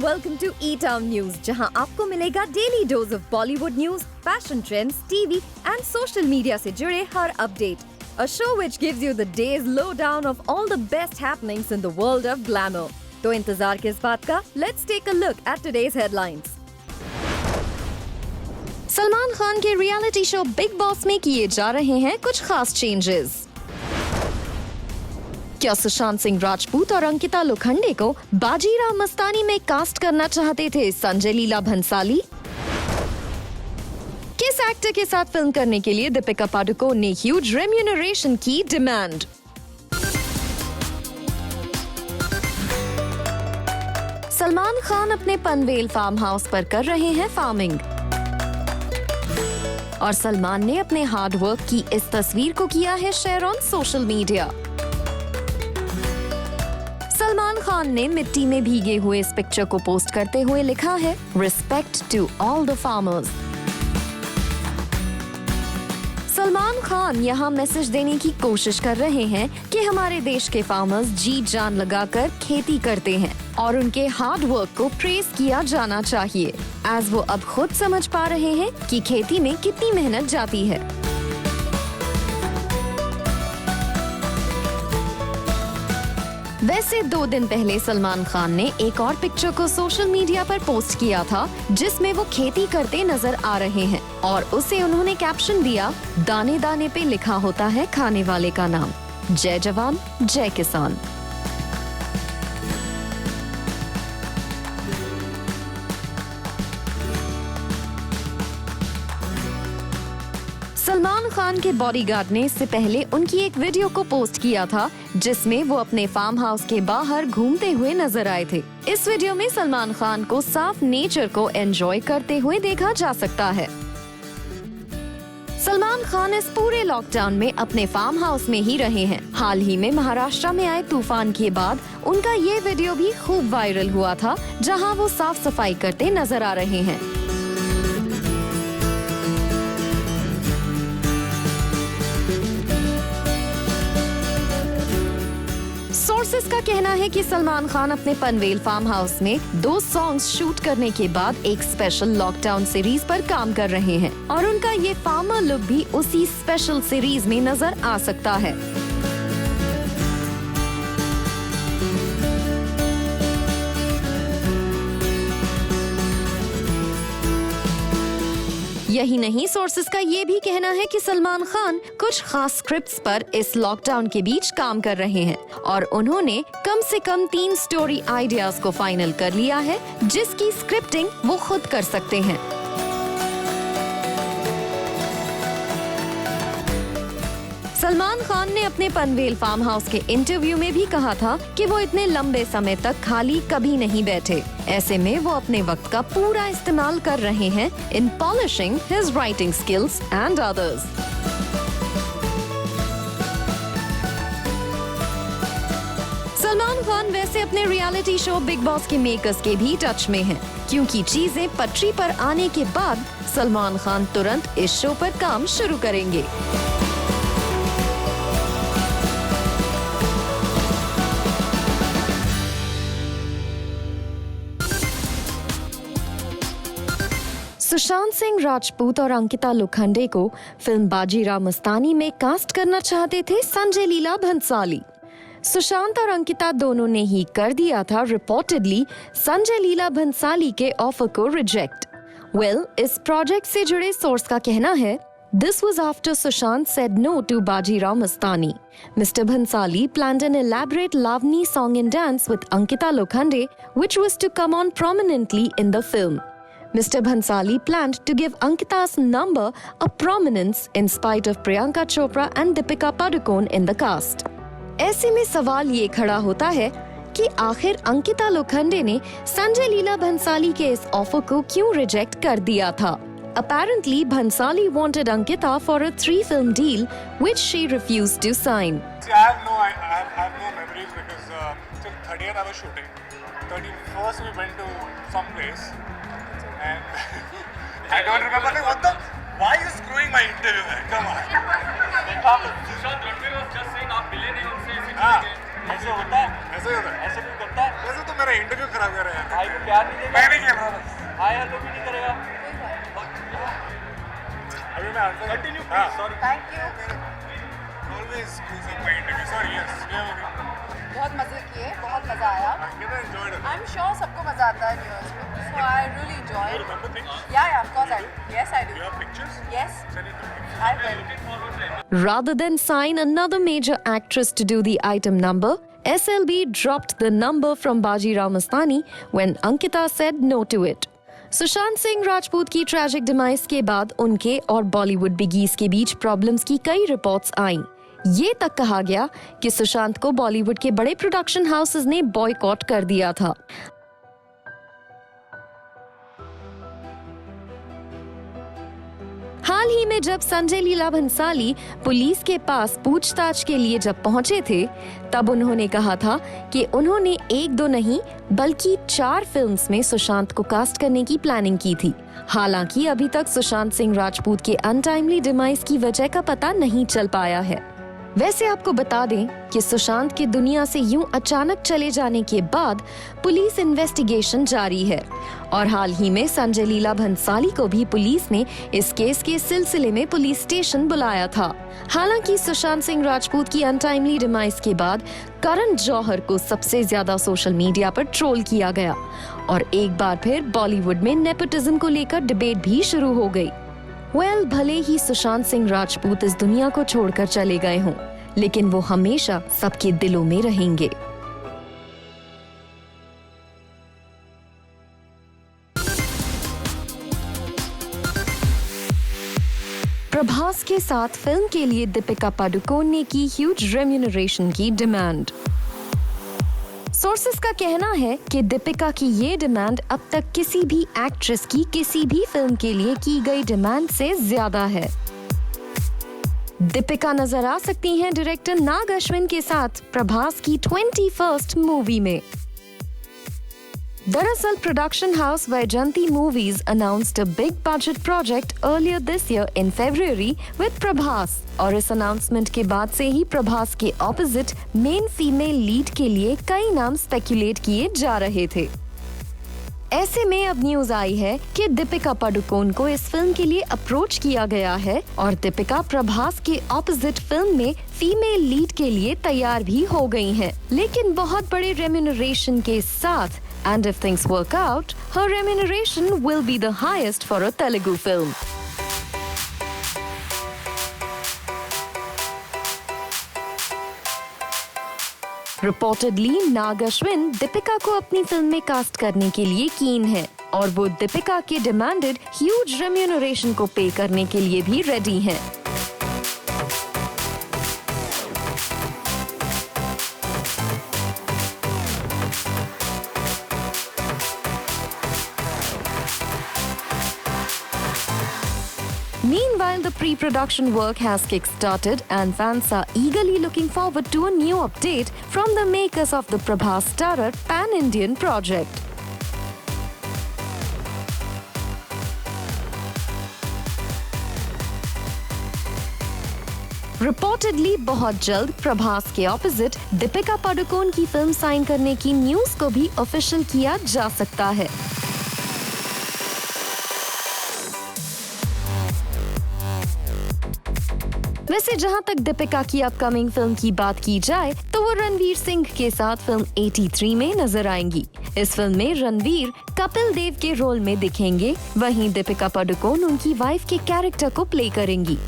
Welcome to E town news, जहां आपको मिलेगा daily dose of Bollywood news, fashion trends, TV and social media से जुड़े हर update. A show which gives you the day's lowdown of all the best happenings in the world of glamour. तो इंतजार किस बात का? Let's take a look at today's headlines. Salman Khan के reality show Bigg boss में किए जा रहे हैं कुछ खास चेंजेस. क्या सुशांत सिंह राजपूत और अंकिता लोखंडे को बाजीराव मस्तानी में कास्ट करना चाहते थे संजय लीला भंसाली? किस एक्टर के साथ फिल्म करने के लिए दीपिका पादुकोण ने ह्यूज रेम्यूनरेशन की डिमांड? सलमान खान अपने पनवेल फार्म हाउस पर कर रहे हैं फार्मिंग और सलमान ने अपने हार्ड वर्क की इस तस्वीर को किया है share on social media. Salman Khan ने मिट्टी में भीगे हुए इस पिक्चर को पोस्ट करते हुए लिखा है, respect to all the farmers. Salman Khan यहाँ मैसेज देने की कोशिश कर रहे हैं कि हमारे देश के फार्मर्स जी जान लगाकर खेती करते हैं और उनके हार्ड वर्क को प्रेज किया जाना चाहिए, एज वो अब खुद समझ पा रहे हैं कि खेती में कितनी मेहनत जाती है. वैसे 2 दिन पहले सलमान खान ने एक और पिक्चर को सोशल मीडिया पर पोस्ट किया था जिसमें वो खेती करते नजर आ रहे हैं और उसे उन्होंने कैप्शन दिया, दाने दाने पे लिखा होता है खाने वाले का नाम, जय जवान जय किसान. सलमान खान के बॉडीगार्ड ने इससे पहले उनकी एक वीडियो को पोस्ट किया था जिसमें वो अपने फार्म हाउस के बाहर घूमते हुए नजर आए थे. इस वीडियो में सलमान खान को साफ नेचर को एंजॉय करते हुए देखा जा सकता है. सलमान खान इस पूरे लॉकडाउन में अपने फार्म हाउस में ही रहे हैं. हाल ही में महाराष्ट्र में आए तूफान के बाद उनका ये वीडियो भी खूब वायरल हुआ था, जहाँ वो साफ सफाई करते नजर आ रहे हैं. सोर्सेस का कहना है कि सलमान खान अपने पनवेल फार्म हाउस में 2 सॉन्ग्स शूट करने के बाद एक स्पेशल लॉकडाउन सीरीज पर काम कर रहे हैं और उनका ये फार्मर लुक भी उसी स्पेशल सीरीज में नजर आ सकता है. यही नहीं, सोर्सेस का ये भी कहना है कि सलमान खान कुछ खास स्क्रिप्ट्स पर इस लॉकडाउन के बीच काम कर रहे हैं और उन्होंने कम से कम 3 स्टोरी आइडियाज को फाइनल कर लिया है जिसकी स्क्रिप्टिंग वो खुद कर सकते हैं. सलमान खान ने अपने पनवेल फार्म हाउस के इंटरव्यू में भी कहा था कि वो इतने लंबे समय तक खाली कभी नहीं बैठे. ऐसे में वो अपने वक्त का पूरा इस्तेमाल कर रहे हैं in polishing his writing skills and others. Salman Khan वैसे अपने रियलिटी शो बिग बॉस के मेकर्स के भी टच में हैं, क्योंकि चीजें पटरी पर आने के बाद सलमान खान तुरंत इस शो पर काम शुरू करेंगे. सुशांत सिंह राजपूत और अंकिता लोखंडे को फिल्म बाजीराव मस्तानी में कास्ट करना चाहते थे संजय लीला भंसाली. सुशांत और अंकिता दोनों ने ही कर दिया था रिपोर्टेडली संजय लीला भंसाली के ऑफर को रिजेक्ट. इस प्रोजेक्ट से जुड़े सोर्स का कहना है, This was after Sushant said no to Bajirao Mastani. Mr. Bhansali planned an elaborate Lavani song and dance with Ankita Lokhande, which was to come on prominently in the film. Mr. Bhansali planned to give Ankita's number a prominence in spite of Priyanka Chopra and Deepika Padukone in the cast. ऐसे में सवाल ये खड़ा होता है कि आखिर अंकिता लोखंडे ने संजय लीला भंसाली के इस ऑफर को क्यों रिजेक्ट कर दिया था. Apparently, Bhansali wanted Ankita for a 3-film deal, which she refused to sign. See, I have no memories because till 30th I was shooting. 31st we went to some place. And I don't remember why are you screwing my interview man? Come on. Sushant Ranveer was just saying आप मिले नहीं उनसे. हाँ, ऐसे होता है, ऐसे ही होता है, ऐसे क्यों करता है? वैसे तो मेरा रहा है, इंटरव्यू खराब कर रहा है यार। भाई को प्यार नहीं देगा, मैं नहीं खेल रहा बस। हाय हेलो भी नहीं करेगा। अभी मैं आंसर कंटिन्यू हाँ please, sorry. Thank you. Always screws up my interview sorry yes बहुत मजे किए, बहुत मजा आया। I enjoyed it. I am sure सबको मजा आता है न्यूज़ में, so I really You enjoy. remember things? Yeah of course I do. Yes I You do. have pictures? Yes Send it to me. I will. Rather than sign another major actress to do the item number, SLB dropped the number from Bajirao Mastani when Ankita said no to it. Sushant Singh Rajput की tragic demise के बाद उनके और बॉलीवुड बिगीज के बीच problems की कई reports आईं। ये तक कहा गया कि सुशांत को बॉलीवुड के बड़े प्रोडक्शन हाउसेस ने बॉयकॉट कर दिया था। हाल ही में जब संजय लीला भंसाली पुलिस के पास पूछताछ के लिए जब पहुंचे थे, तब उन्होंने कहा था कि उन्होंने 1-2 नहीं बल्कि 4 फिल्म्स में सुशांत को कास्ट करने की प्लानिंग की थी। हालांकि अभी तक सुशांत सिंह राजपूत के अनटाइमली डिमाइस की वजह का पता नहीं चल पाया है। वैसे आपको बता दें कि सुशांत के दुनिया से यूं अचानक चले जाने के बाद पुलिस इन्वेस्टिगेशन जारी है और हाल ही में संजय लीला भंसाली को भी पुलिस ने इस केस के सिलसिले में पुलिस स्टेशन बुलाया था। हालांकि सुशांत सिंह राजपूत की अनटाइमली डिमाइस के बाद करण जौहर को सबसे ज्यादा सोशल मीडिया पर ट्रोल किया गया और एक बार फिर बॉलीवुड में नेपोटिज्म को लेकर डिबेट भी शुरू हो गई। भले ही सुशांत सिंह राजपूत इस दुनिया को छोड़कर चले गए हों, लेकिन वो हमेशा सबके दिलों में रहेंगे। प्रभास के साथ फिल्म के लिए दीपिका पादुकोण ने की ह्यूज रेम्यूनरेशन की डिमांड। सोर्सेस का कहना है कि दीपिका की ये डिमांड अब तक किसी भी एक्ट्रेस की किसी भी फिल्म के लिए की गई डिमांड से ज्यादा है। दीपिका नजर आ सकती हैं डायरेक्टर नाग अश्विन के साथ प्रभास की 21st मूवी में। दरअसल production house Vyjayanthi movies announced a big budget project earlier this year in February with Prabhas और इस अनाउंसमेंट के बाद से ही प्रभास के ऑपोजिट मेन फीमेल लीड के लिए कई नाम स्पेक्यूलेट किए जा रहे थे। ऐसे में अब न्यूज आई है कि दीपिका पादुकोण को इस फिल्म के लिए अप्रोच किया गया है और दीपिका प्रभास के ऑपोजिट फिल्म में फीमेल लीड के लिए तैयार भी हो गई हैं, लेकिन बहुत बड़े रेम्यूनरेशन के साथ। And if things work out, her remuneration will be the highest for a Telugu film. Reportedly, नाग अश्विन दीपिका को अपनी फिल्म में कास्ट करने के लिए कीन है और वो दीपिका के डिमांडेड ह्यूज रेम्यूनरेशन को पे करने के लिए भी रेडी हैं। Meanwhile, the pre-production work has kick-started and fans are eagerly looking forward to a new update from the makers of the Prabhas starrer Pan-Indian project. Reportedly, बहुत जल्द प्रभास के ऑपोजिट दीपिका पादुकोण की फिल्म साइन करने की न्यूज को भी official किया जा सकता है। वैसे जहां तक दीपिका की अपकमिंग फिल्म की बात की जाए तो वो रणवीर सिंह के साथ फिल्म 83 में नजर आएंगी। इस फिल्म में रणवीर कपिल देव के रोल में दिखेंगे, वहीं दीपिका पादुकोण उनकी वाइफ के कैरेक्टर को प्ले करेंगी।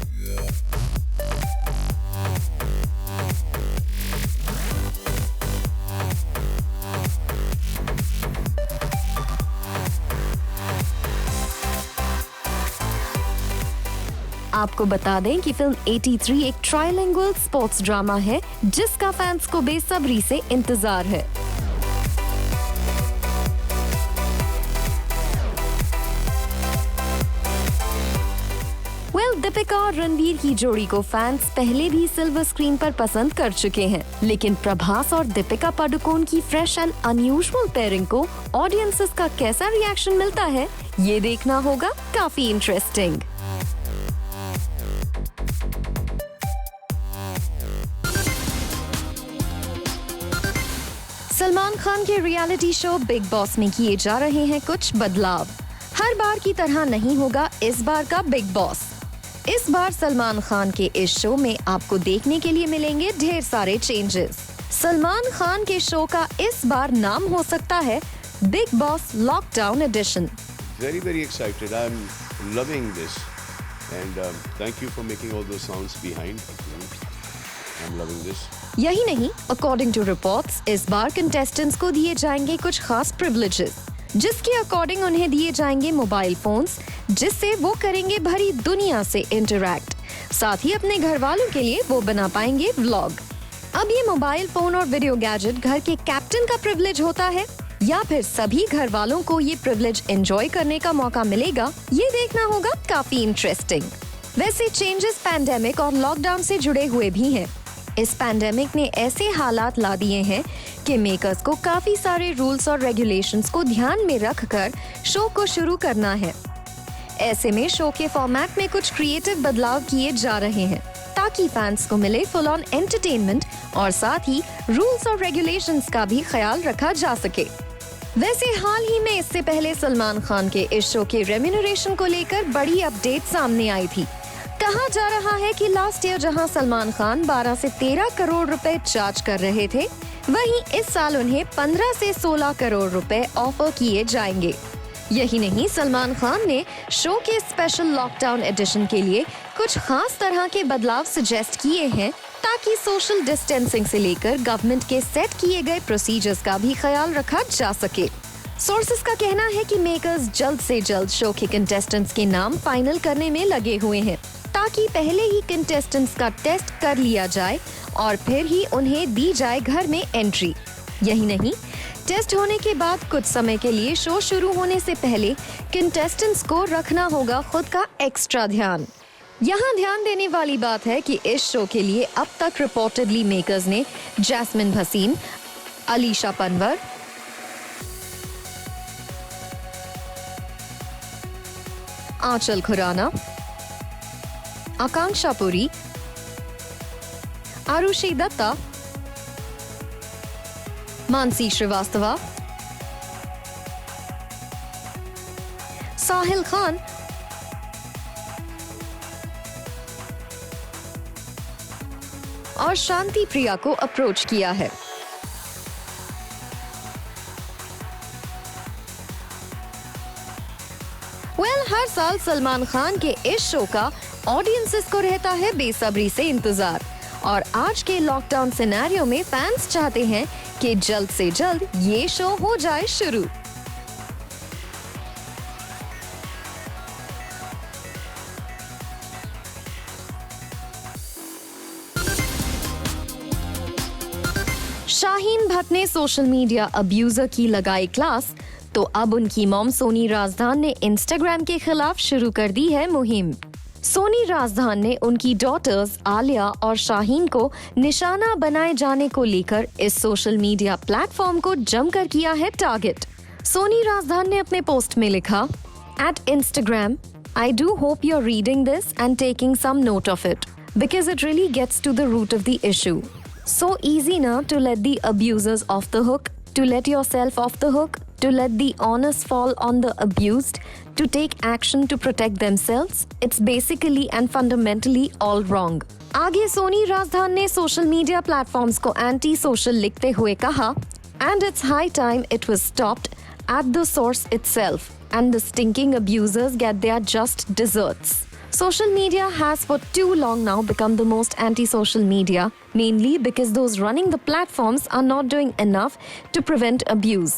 आपको बता दें कि फिल्म 83 एक ट्राइलिंगुअल स्पोर्ट्स ड्रामा है जिसका फैंस को बेसब्री से इंतजार है। दीपिका और रणवीर की जोड़ी को फैंस पहले भी सिल्वर स्क्रीन पर पसंद कर चुके हैं, लेकिन प्रभास और दीपिका पादुकोण की फ्रेश एंड अनयूजुअल पेयरिंग को ऑडियंसेस का कैसा रिएक्शन मिलता है ये देखना होगा काफी इंटरेस्टिंग। सलमान खान के रियलिटी शो बिग बॉस में किए जा रहे हैं कुछ बदलाव। हर बार की तरह नहीं होगा इस बार का बिग बॉस। इस बार सलमान खान के इस शो में आपको देखने के लिए मिलेंगे ढेर सारे चेंजेस। सलमान खान के शो का इस बार नाम हो सकता है Bigg Boss lockdown edition. Very excited. I'm loving this, and thank you for making all those sounds behind. I'm loving this. यही नहीं, अकॉर्डिंग टू रिपोर्ट्स इस बार कंटेस्टेंट्स को दिए जाएंगे कुछ खास प्रिविलेजेस, जिसके अकॉर्डिंग उन्हें दिए जाएंगे मोबाइल फोन्स, जिससे वो करेंगे भरी दुनिया से इंटरैक्ट। साथ ही अपने घर वालों के लिए वो बना पाएंगे व्लॉग। अब ये मोबाइल फोन और वीडियो गैजेट घर के कैप्टन का प्रिविलेज होता है या फिर सभी घर वालों को ये प्रिविलेज एंजॉय करने का मौका मिलेगा, ये देखना होगा काफी इंटरेस्टिंग। वैसे चेंजेस पैंडेमिक और लॉकडाउन से जुड़े हुए भी हैं। इस पैंडेमिक ने ऐसे हालात ला दिए हैं कि मेकर्स को काफी सारे रूल्स और रेगुलेशंस को ध्यान में रखकर शो को शुरू करना है। ऐसे में शो के फॉर्मेट में कुछ क्रिएटिव बदलाव किए जा रहे हैं ताकि फैंस को मिले फुल ऑन एंटरटेनमेंट और साथ ही रूल्स और रेगुलेशंस का भी ख्याल रखा जा सके। वैसे हाल ही में इससे पहले सलमान खान के इस शो के रेम्यूनरेशन को लेकर बड़ी अपडेट सामने आई थी। कहा जा रहा है कि लास्ट ईयर जहां सलमान खान 12 से 13 करोड़ रुपए चार्ज कर रहे थे, वहीं इस साल उन्हें 15 से 16 करोड़ रुपए ऑफर किए जाएंगे। यही नहीं, सलमान खान ने शो के स्पेशल लॉकडाउन एडिशन के लिए कुछ खास तरह के बदलाव सजेस्ट किए हैं ताकि सोशल डिस्टेंसिंग से लेकर गवर्नमेंट के सेट किए गए प्रोसीजर्स का भी ख्याल रखा जा सके। सोर्सेस का कहना है कि मेकर्स जल्द से जल्द शो के कंटेस्टेंट्स के नाम फाइनल करने में लगे हुए हैं ताकि पहले ही कंटेस्टेंट्स का टेस्ट कर लिया जाए और फिर ही उन्हें दी जाए घर में एंट्री। यही नहीं, टेस्ट होने के बाद कुछ समय के लिए शो शुरू होने से पहले कंटेस्टेंट्स को रखना होगा खुद का एक्स्ट्रा ध्यान। यहाँ ध्यान देने वाली बात है कि इस शो के लिए अब तक रिपोर्टेडली मेकर्स ने जैस्मिन भसीन, अलीशा पनवर, आंचल खुराना, आकांक्षा पुरी, आरुषि दत्ता, मानसी श्रीवास्तवा, साहिल खान और शांति प्रिया को अप्रोच किया है। हर साल सलमान खान के इस शो का ऑडियंसेस को रहता है बेसब्री से इंतजार और आज के लॉकडाउन सिनेरियो में फैंस चाहते हैं कि जल्द से जल्द ये शो हो जाए शुरू। शाहीन भट्ट ने सोशल मीडिया अब्यूजर की लगाई क्लास, तो अब उनकी मॉम सोनी राजदान ने इंस्टाग्राम के खिलाफ शुरू कर दी है मुहिम। सोनी राजदान ने उनकी डॉटर्स आलिया और शाहीन को निशाना बनाए जाने को लेकर इस सोशल मीडिया प्लेटफॉर्म को जमकर किया है टारगेट। सोनी राजदान ने अपने पोस्ट में लिखा, "At Instagram, I do hope you're reading this and taking some note of it because it really gets to the root of the issue. So easy now to let the abusers off the hook, to let yourself off the hook, to let the onus fall on the abused, to take action to protect themselves. It's basically and fundamentally all wrong." आगे सोनी राजदान ने social media platforms को anti social लिखते हुए कहा, "And it's high time it was stopped at the source itself and the stinking abusers get their just desserts." Social media has for too long now become the most anti-social media, mainly because those running the platforms are not doing enough to prevent abuse.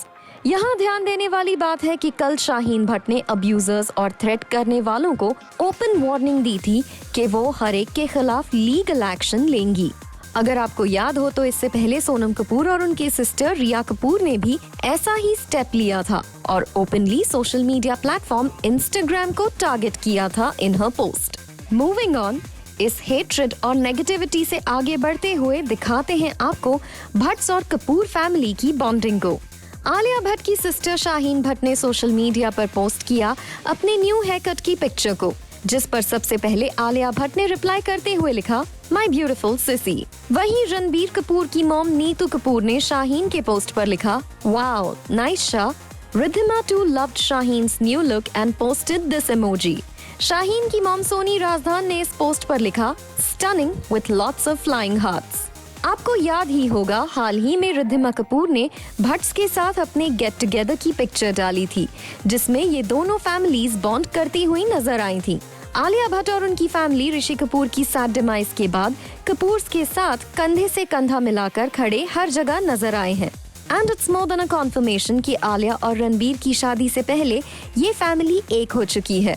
यहाँ ध्यान देने वाली बात है कि कल शाहीन भट्ट ने abusers और थ्रेट करने वालों को ओपन वार्निंग दी थी कि वो हर एक के खिलाफ लीगल एक्शन लेंगी। अगर आपको याद हो तो इससे पहले सोनम कपूर और उनकी सिस्टर रिया कपूर ने भी ऐसा ही स्टेप लिया था और openly social media platform Instagram को टारगेट किया था इन हर पोस्ट। मूविंग ऑन, इस हेट्रेड और नेगेटिविटी से आगे बढ़ते हुए दिखाते हैं आपको भट्ट और कपूर फैमिली की बॉन्डिंग को। आलिया भट्ट की सिस्टर शाहीन भट्ट ने सोशल मीडिया पर पोस्ट किया अपने न्यू हेयर कट की पिक्चर को, जिस पर सबसे पहले आलिया भट्ट ने रिप्लाई करते हुए लिखा, माई ब्यूटिफुल सिसी। वहीं रणबीर कपूर की मॉम नीतू कपूर ने शाहीन के पोस्ट पर लिखा, wow nice Shah, Ridhima too loved Shaheen's new look and posted this emoji. Shaheen की मॉम सोनी राजधान ने इस पोस्ट पर लिखा, stunning with lots of flying hearts. आपको याद ही होगा, हाल ही में रिद्धिमा कपूर ने भट्ट्स के साथ अपने गेट टुगेदर की पिक्चर डाली थी, जिसमें ये दोनों फैमिलीज बॉन्ड करती हुई नजर आई थी। आलिया भट्ट और उनकी फैमिली ऋषि कपूर की सैड डिमाइस के बाद कपूर्स के साथ कंधे से कंधा मिलाकर खड़े हर जगह नजर आए हैं। And it's more than a conformation कि आलिया और रणबीर की शादी से पहले ये फैमिली एक हो चुकी है।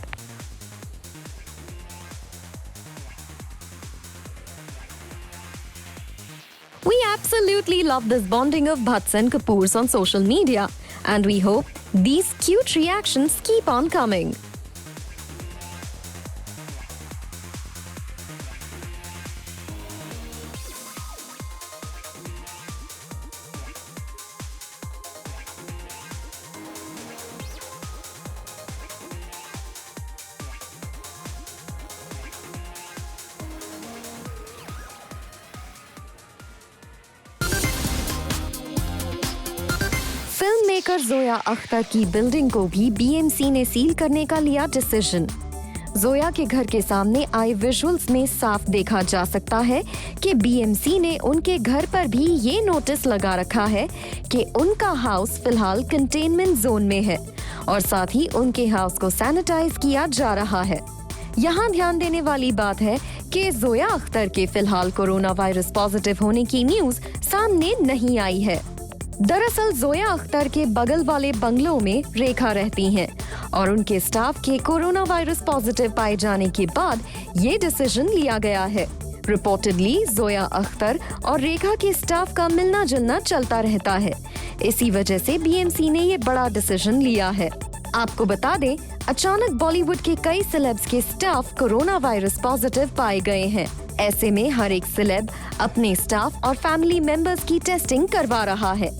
We absolutely love this bonding of Bhatts and Kapoors on social media, and we hope these cute reactions keep on coming. Film maker Zoya Akhtar की बिल्डिंग को भी बीएमसी ने सील करने का लिया डिसीजन। जोया के घर के सामने आए विजुअल्स में साफ देखा जा सकता है कि बीएमसी ने उनके घर पर भी ये नोटिस लगा रखा है कि उनका हाउस फिलहाल कंटेनमेंट जोन में है और साथ ही उनके हाउस को सैनिटाइज किया जा रहा है। यहाँ ध्यान देने वाली बात है कि जोया अख्तर के फिलहाल कोरोना वायरस पॉजिटिव होने की न्यूज सामने नहीं आई है। दरअसल जोया अख्तर के बगल वाले बंगलों में रेखा रहती हैं और उनके स्टाफ के कोरोना वायरस पॉजिटिव पाए जाने के बाद ये डिसीजन लिया गया है। रिपोर्टेडली जोया अख्तर और रेखा के स्टाफ का मिलना जुलना चलता रहता है, इसी वजह से बीएमसी ने ये बड़ा डिसीजन लिया है। आपको बता दें, अचानक बॉलीवुड के कई सेलेब्स के स्टाफ कोरोना वायरस पॉजिटिव पाए गए हैं। ऐसे में हर एक सेलेब अपने स्टाफ और फैमिली मेंबर्स की टेस्टिंग करवा रहा है।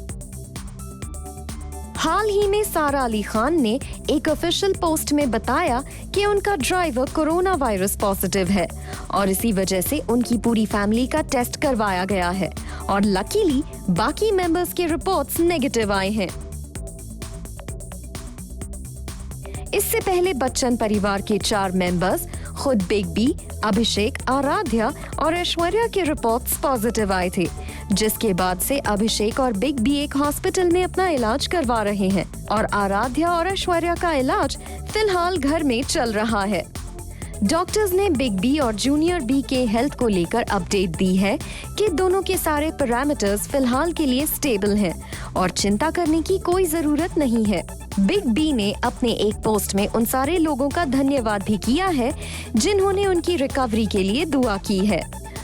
हाल ही में सारा अली खान ने एक ऑफिशियल पोस्ट में बताया कि उनका ड्राइवर कोरोना वायरस पॉजिटिव है और इसी वजह से उनकी पूरी फैमिली का टेस्ट करवाया गया है और लकीली बाकी मेंबर्स के रिपोर्ट्स नेगेटिव आए हैं। इससे पहले बच्चन परिवार के 4 मेंबर्स खुद बिग बी, अभिषेक, आराध्या और ऐश्वर्या के रिपोर्ट्स पॉजिटिव आए थे, जिसके बाद से अभिषेक और बिग बी एक हॉस्पिटल में अपना इलाज करवा रहे हैं और आराध्या और ऐश्वर्या का इलाज फिलहाल घर में चल रहा है। डॉक्टर्स ने बिग बी और जूनियर बी के हेल्थ को लेकर अपडेट दी है कि दोनों के सारे पैरामीटर्स फिलहाल के लिए स्टेबल हैं और चिंता करने की कोई जरूरत नहीं है। बिग बी ने अपने एक पोस्ट में उन सारे लोगों का धन्यवाद भी किया है जिन्होंने उनकी रिकवरी के लिए दुआ की है।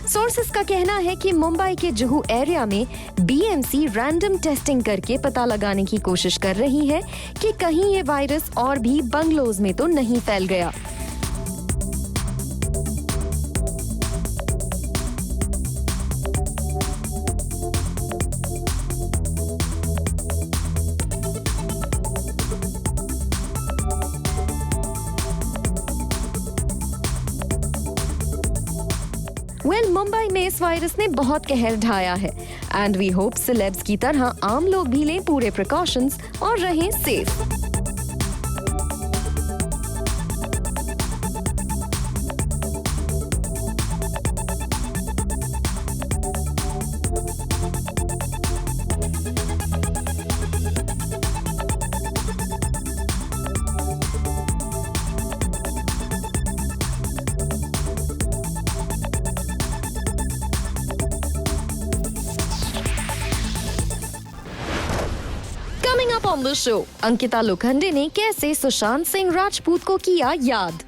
सोर्सेस का कहना है कि मुंबई के जुहू एरिया में बीएमसी रैंडम टेस्टिंग करके पता लगाने की कोशिश कर रही है कि कहीं ये वायरस और भी बंगलोज में तो नहीं फैल गया। मुंबई में इस वायरस ने बहुत कहर ढाया है एंड वी होप सेलेब्स की तरह आम लोग भी लें पूरे प्रिकॉशंस और रहें safe. On the show, Ankita Lokhande ने कैसे सुशांत सिंह राजपूत को किया याद।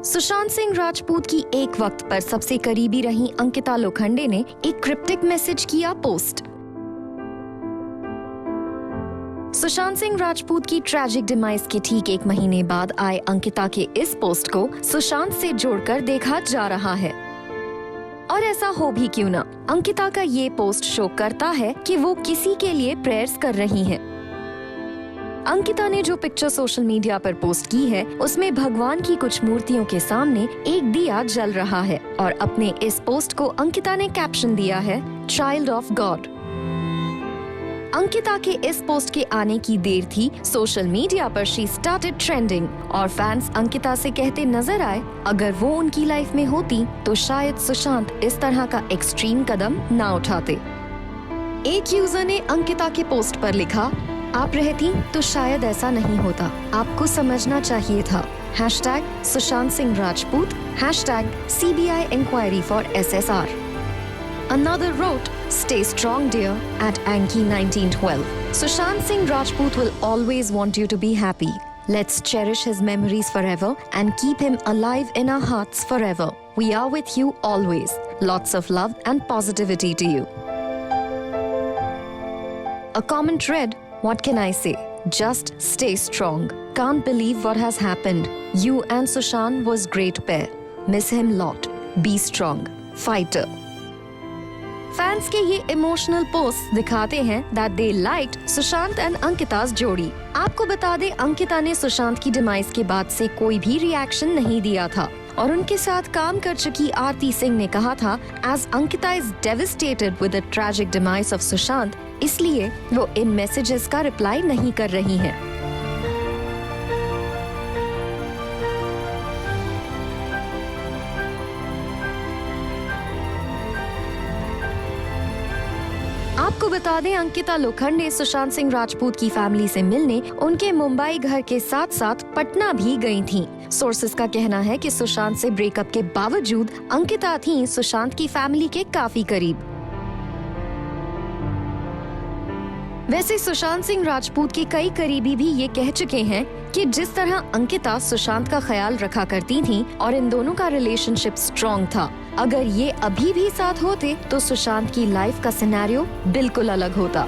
सुशांत सिंह राजपूत की एक वक्त पर सबसे करीबी रही अंकिता लोखंडे ने एक क्रिप्टिक मैसेज किया पोस्ट। सुशांत सिंह राजपूत की ट्रैजिक डिमाइस के ठीक 1 महीने बाद आए अंकिता के इस पोस्ट को सुशांत से जोड़कर देखा जा रहा है। और ऐसा हो भी क्यों ना, अंकिता का ये पोस्ट शो करता है कि वो किसी के लिए प्रेयर्स कर रही हैं। अंकिता ने जो पिक्चर सोशल मीडिया पर पोस्ट की है उसमें भगवान की कुछ मूर्तियों के सामने एक दिया जल रहा है और अपने इस पोस्ट को अंकिता ने कैप्शन दिया है चाइल्ड ऑफ गॉड। अंकिता के इस पोस्ट के आने की देर थी, सोशल मीडिया पर शी स्टार्टेड ट्रेंडिंग और फैंस अंकिता से कहते नजर आए अगर वो उनकी लाइफ में होती तो शायद सुशांत इस तरह का एक्सट्रीम कदम ना उठाते। एक यूजर ने अंकिता के पोस्ट पर लिखा, आप रहती तो शायद ऐसा नहीं होता, आपको समझना चाहिए था। #Sushant Singh Rajput, #CBI inquiry for SSR. Another wrote, stay strong dear at Anki 1912. Sushant Singh Rajput will always want you to be happy. Let's cherish his memories forever and keep him alive in our hearts forever. We are with you always. Lots of love and positivity to you. A comment read, what can I say? Just stay strong. Can't believe what has happened. You and Sushant was great pair. Miss him lot. Be strong. Fighter. Fans के ये emotional post दिखाते हैं that they liked Sushant and Ankita's जोड़ी। आपको बता दें, अंकिता ने सुशांत की डिमाइस के बाद से कोई भी रिएक्शन नहीं दिया था और उनके साथ काम कर चुकी आरती सिंह ने कहा था, as Ankita is devastated with the tragic demise of Sushant, इसलिए वो इन मैसेजेस का रिप्लाई नहीं कर रही हैं। आपको बता दें, अंकिता लोखंडे सुशांत सिंह राजपूत की फैमिली से मिलने उनके मुंबई घर के साथ साथ पटना भी गई थीं। सोर्सेस का कहना है कि सुशांत से ब्रेकअप के बावजूद अंकिता थीं सुशांत की फैमिली के काफी करीब। वैसे सुशांत सिंह राजपूत के कई करीबी भी ये कह चुके हैं कि जिस तरह अंकिता सुशांत का ख्याल रखा करती थीं और इन दोनों का रिलेशनशिप स्ट्रॉन्ग था, अगर ये अभी भी साथ होते तो सुशांत की लाइफ का सिनेरियो बिल्कुल अलग होता।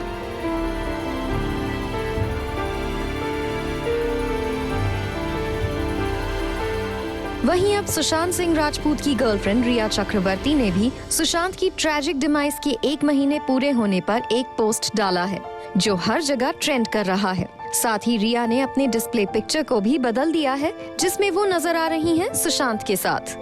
वहीं अब सुशांत सिंह राजपूत की गर्लफ्रेंड रिया चक्रवर्ती ने भी सुशांत की ट्रैजिक डिमाइस के 1 महीने पूरे होने पर एक पोस्ट डाला है जो हर जगह ट्रेंड कर रहा है। साथ ही रिया ने अपने डिस्प्ले पिक्चर को भी बदल दिया है जिसमें वो नजर आ रही हैं सुशांत के साथ।